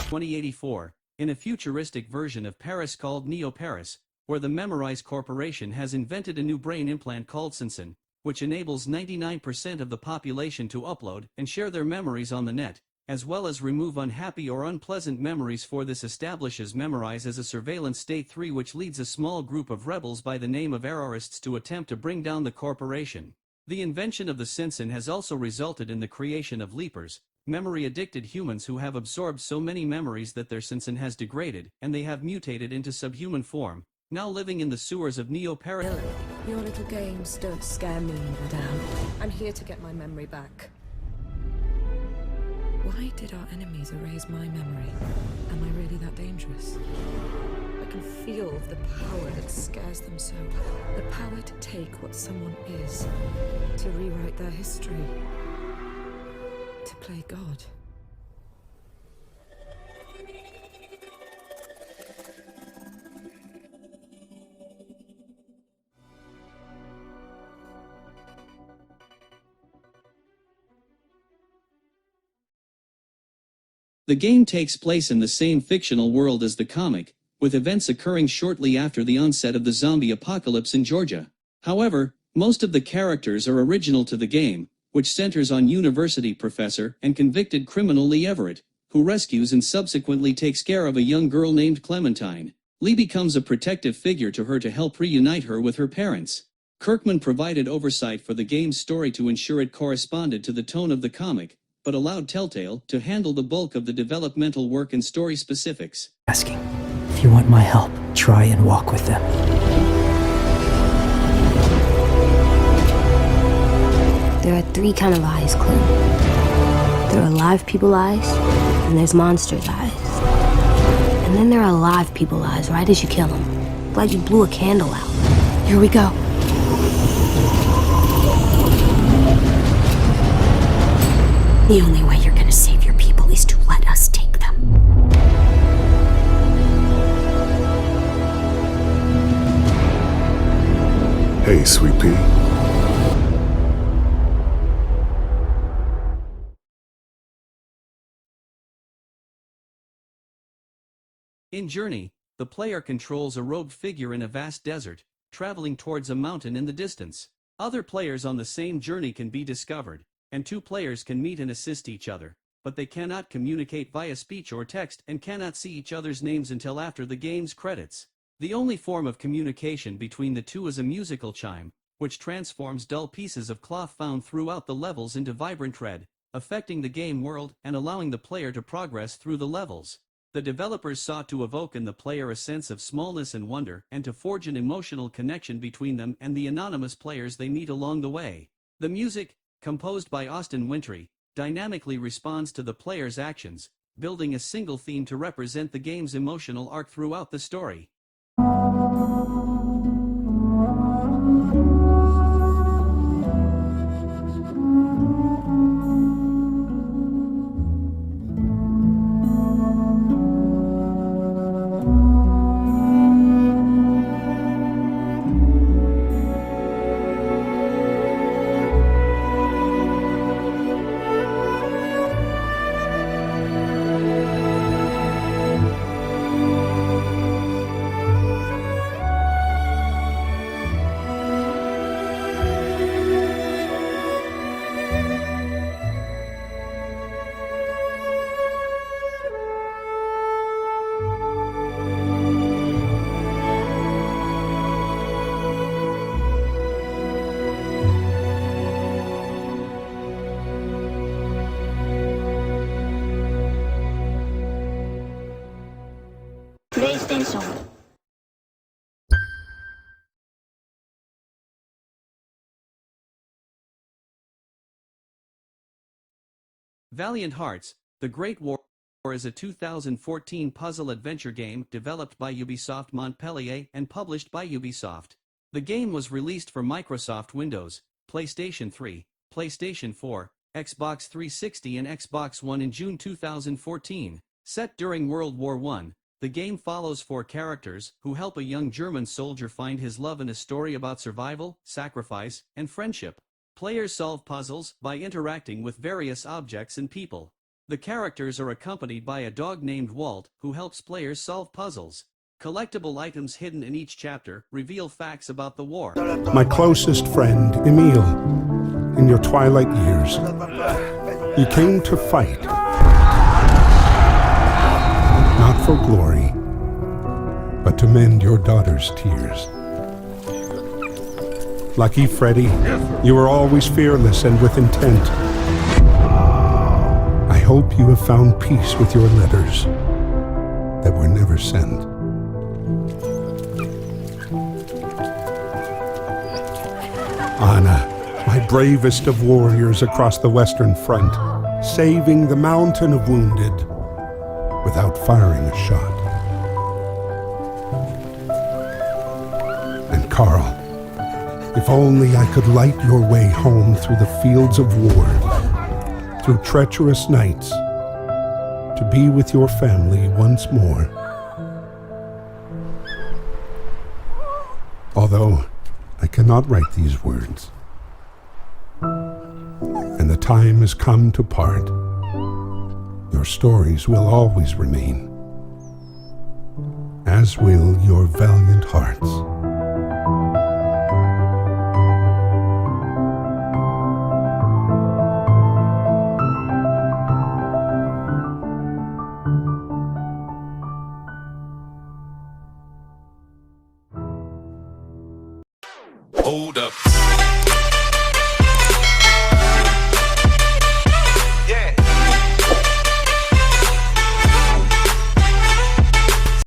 2084, in a futuristic version of Paris called Neo Paris, where the Memorize Corporation has invented a new brain implant called Sensen, which enables 99% of the population to upload and share their memories on the net, as well as remove unhappy or unpleasant memories. For this establishes Memorize as a surveillance state 3, which leads a small group of rebels by the name of Errorists to attempt to bring down the corporation. The invention of the Sensen has also resulted in the creation of Leapers, memory-addicted humans who have absorbed so many memories that their Sensen has degraded, and they have mutated into subhuman form, now living in the sewers of Neo Paris. Billy, your little games don't scare me, madame. I'm here to get my memory back. Why did our enemies erase my memory? Am I really that dangerous? I can feel the power that scares them so. The power to take what someone is, to rewrite their history, to play God. The game takes place in the same fictional world as the comic, with events occurring shortly after the onset of the zombie apocalypse in Georgia. However, most of the characters are original to the game, which centers on university professor and convicted criminal Lee Everett, who rescues and subsequently takes care of a young girl named Clementine. Lee becomes a protective figure to her to help reunite her with her parents. Kirkman provided oversight for the game's story to ensure it corresponded to the tone of the comic, but allowed Telltale to handle the bulk of the developmental work and story specifics. Asking, if you want my help, try and walk with them. There are three kind of eyes, Clem. There are live people eyes, and there's monsters eyes. And then there are live people eyes right as you kill them, like you blew a candle out. Here we go. The only way you're gonna save your people is to let us take them. Hey, Sweet Pea. In Journey, the player controls a robed figure in a vast desert, traveling towards a mountain in the distance. Other players on the same journey can be discovered, and two players can meet and assist each other, but they cannot communicate via speech or text and cannot see each other's names until after the game's credits. The only form of communication between the two is a musical chime, which transforms dull pieces of cloth found throughout the levels into vibrant red, affecting the game world and allowing the player to progress through the levels. The developers sought to evoke in the player a sense of smallness and wonder, and to forge an emotional connection between them and the anonymous players they meet along the way. The music, composed by Austin Wintory, dynamically responds to the player's actions, building a single theme to represent the game's emotional arc throughout the story. PlayStation. Valiant Hearts: The Great War is a 2014 puzzle-adventure game developed by Ubisoft Montpellier and published by Ubisoft. The game was released for Microsoft Windows, PlayStation 3, PlayStation 4, Xbox 360 and Xbox One in June 2014. Set during World War I, the game follows four characters who help a young German soldier find his love in a story about survival, sacrifice, and friendship. Players solve puzzles by interacting with various objects and people. The characters are accompanied by a dog named Walt, who helps players solve puzzles. Collectible items hidden in each chapter reveal facts about the war. My closest friend, Emil, in your twilight years, you came to fight. Not for glory, but to mend your daughter's tears. Lucky Freddy, you were always fearless and with intent. I hope you have found peace with your letters that were never sent. Anna, my bravest of warriors across the Western Front, saving the mountain of wounded without firing a shot. And Carl, if only I could light your way home through the fields of war, through treacherous nights, to be with your family once more. Although I cannot write these words, and the time has come to part, your stories will always remain, as will your valiant hearts. Hold up.